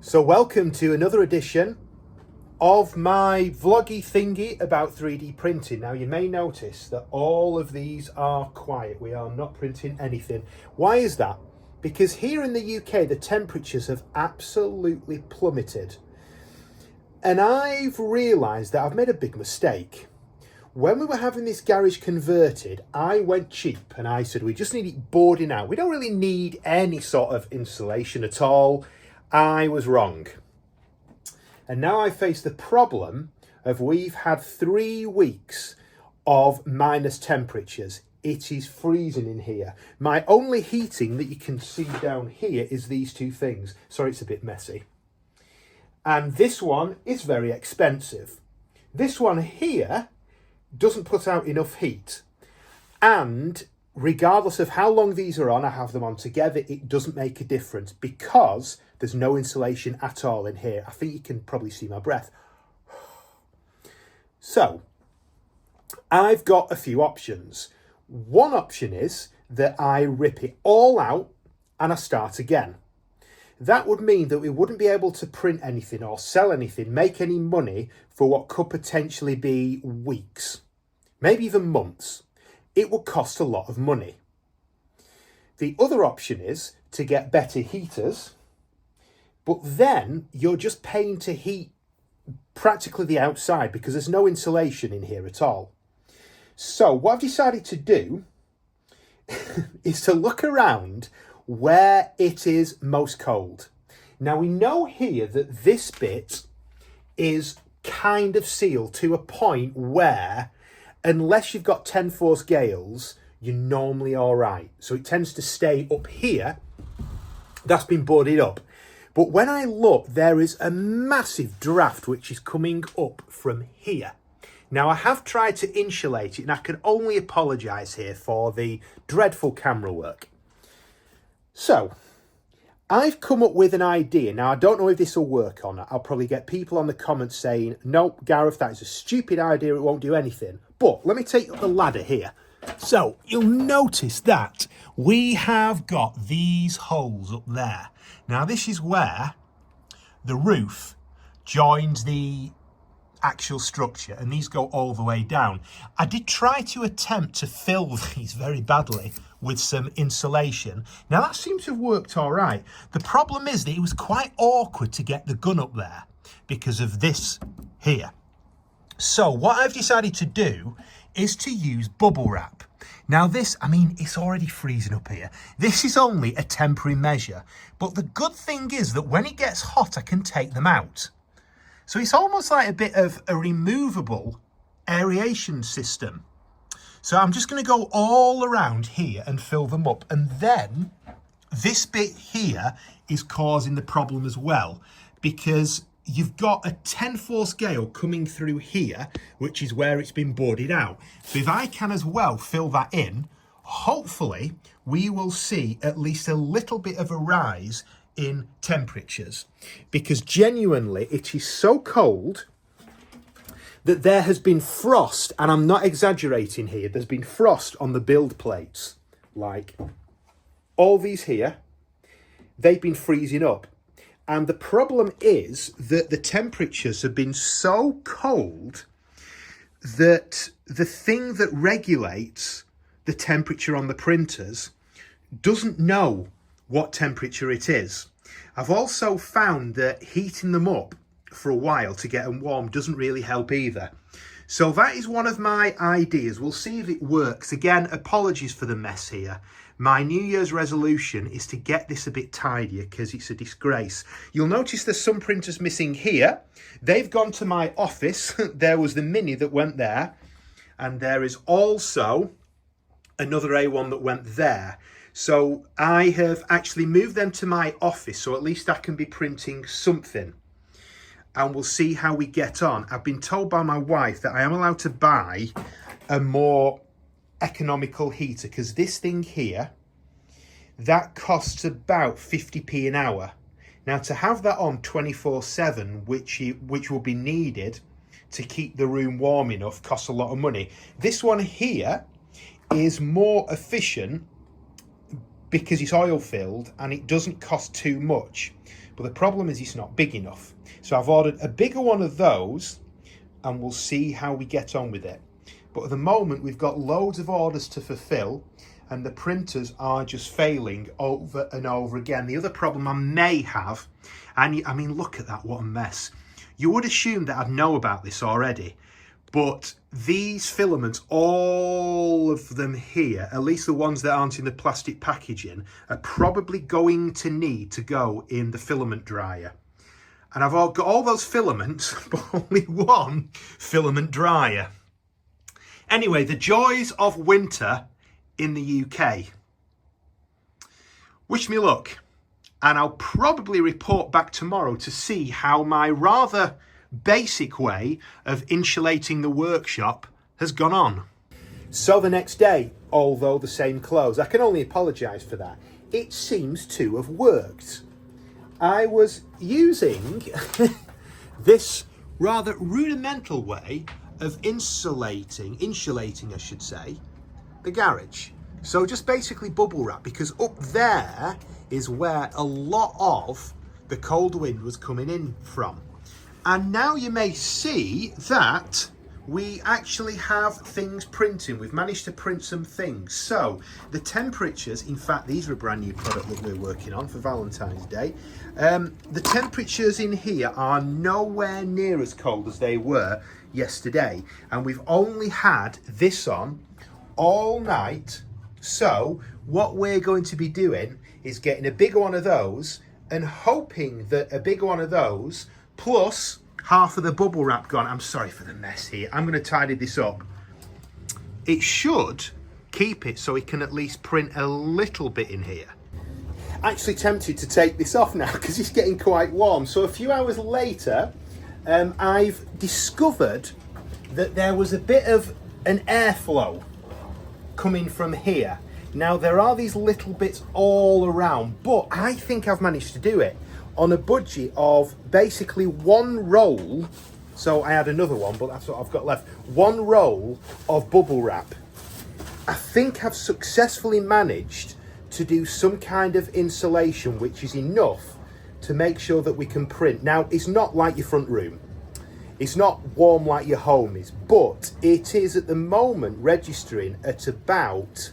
So welcome to another edition of my vloggy thingy about 3D printing. Now you may notice that all of these are quiet. We are not printing anything. Why is that? Because here in the UK the temperatures have absolutely plummeted. And I've realised that I've made a big mistake. When we were having this garage converted, I went cheap and I said we just need it boarding out. We don't really need any sort of insulation at all. I was wrong. And now I face the problem of we've had 3 weeks of minus temperatures. It is freezing in here. My only heating that you can see down here is these two things. Sorry, it's a bit messy. And this one is very expensive. This one here doesn't put out enough heat. And regardless of how long these are on, I have them on together, it doesn't make a difference because there's no insulation at all in here. I think you can probably see my breath. So, I've got a few options. One option is that I rip it all out and I start again. That would mean that we wouldn't be able to print anything or sell anything, make any money for what could potentially be weeks, maybe even months. It would cost a lot of money. The other option is to get better heaters, but then you're just paying to heat practically the outside because there's no insulation in here at all. So what I've decided to do is to look around where it is most cold. Now we know here that this bit is kind of sealed to a point where unless you've got 10 force gales, you're normally all right. So it tends to stay up here. That's been boarded up. But when I look, there is a massive draft which is coming up from here. Now I have tried to insulate it and I can only apologise here for the dreadful camera work. So I've come up with an idea. Now I don't know if this will work or not. I'll probably get people on the comments saying, nope, Gareth, that is a stupid idea. It won't do anything. But let me take up the ladder here. So you'll notice that we have got these holes up there. Now this is where the roof joins the actual structure and these go all the way down. I did try to attempt to fill these very badly with some insulation. Now that seems to have worked all right. The problem is that it was quite awkward to get the gun up there because of this here. So what I've decided to do is to use bubble wrap. Now this, I mean, it's already freezing up here. This is only a temporary measure, but the good thing is that when it gets hot, I can take them out. So it's almost like a bit of a removable aeration system. So I'm just going to go all around here and fill them up. And then this bit here is causing the problem as well, because you've got a 10 force gale coming through here, which is where it's been boarded out. So if I can as well fill that in, hopefully we will see at least a little bit of a rise in temperatures, because genuinely it is so cold that there has been frost, and I'm not exaggerating here, there's been frost on the build plates. Like all these here, they've been freezing up. And the problem is that the temperatures have been so cold that the thing that regulates the temperature on the printers doesn't know what temperature it is. I've also found that heating them up for a while to get them warm doesn't really help either. So that is one of my ideas. We'll see if it works. Again, apologies for the mess here. My New Year's resolution is to get this a bit tidier because it's a disgrace. You'll notice there's some printers missing here. They've gone to my office. There was the Mini that went there. And there is also another A1 that went there. So I have actually moved them to my office, so at least I can be printing something. And we'll see how we get on. I've been told by my wife that I am allowed to buy a more economical heater, because this thing here, that costs about 50p an hour. Now to have that on 24/7, which will be needed to keep the room warm enough, costs a lot of money. This one here is more efficient because it's oil filled and it doesn't cost too much. But the problem is it's not big enough. So I've ordered a bigger one of those and we'll see how we get on with it. But at the moment we've got loads of orders to fulfill and the printers are just failing over and over again. The other problem I may have, and I mean, look at that, what a mess. You would assume that I'd know about this already, but these filaments, all of them here, at least the ones that aren't in the plastic packaging, are probably going to need to go in the filament dryer. And I've got all those filaments, but only one filament dryer. Anyway, the joys of winter in the UK. Wish me luck. And I'll probably report back tomorrow to see how my rather basic way of insulating the workshop has gone on. So the next day, although the same clothes, I can only apologise for that. It seems to have worked. I was using this rather rudimental way of insulating I should say, the garage. So just basically bubble wrap, because up there is where a lot of the cold wind was coming in from. And now you may see that we actually have things printing. We've managed to print some things. So the temperatures, in fact, these are a brand new product that we're working on for Valentine's Day. The temperatures in here are nowhere near as cold as they were yesterday. And we've only had this on all night. So what we're going to be doing is getting a bigger one of those and hoping that a bigger one of those plus half of the bubble wrap gone. I'm sorry for the mess here. I'm going to tidy this up. It should keep it so it can at least print a little bit in here. Actually tempted to take this off now because it's getting quite warm. So a few hours later, I've discovered that there was a bit of an airflow coming from here. Now there are these little bits all around, but I think I've managed to do it on a budget of basically one roll. So I had another one, but that's what I've got left. One roll of bubble wrap. I think I've successfully managed to do some kind of insulation, which is enough to make sure that we can print. Now, it's not like your front room. It's not warm like your home is, but it is at the moment registering at about,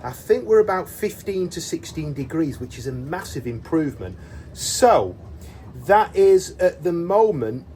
I think we're about 15 to 16 degrees, which is a massive improvement. So that is at the moment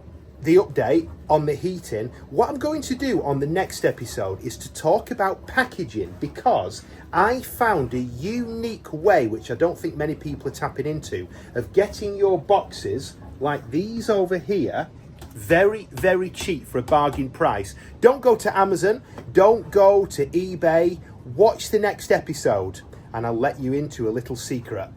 the update on the heating. What I'm going to do on the next episode is to talk about packaging, because I found a unique way, which I don't think many people are tapping into, of getting your boxes like these over here very, very cheap for a bargain price. Don't go to Amazon, don't go to eBay. Watch the next episode and I'll let you into a little secret.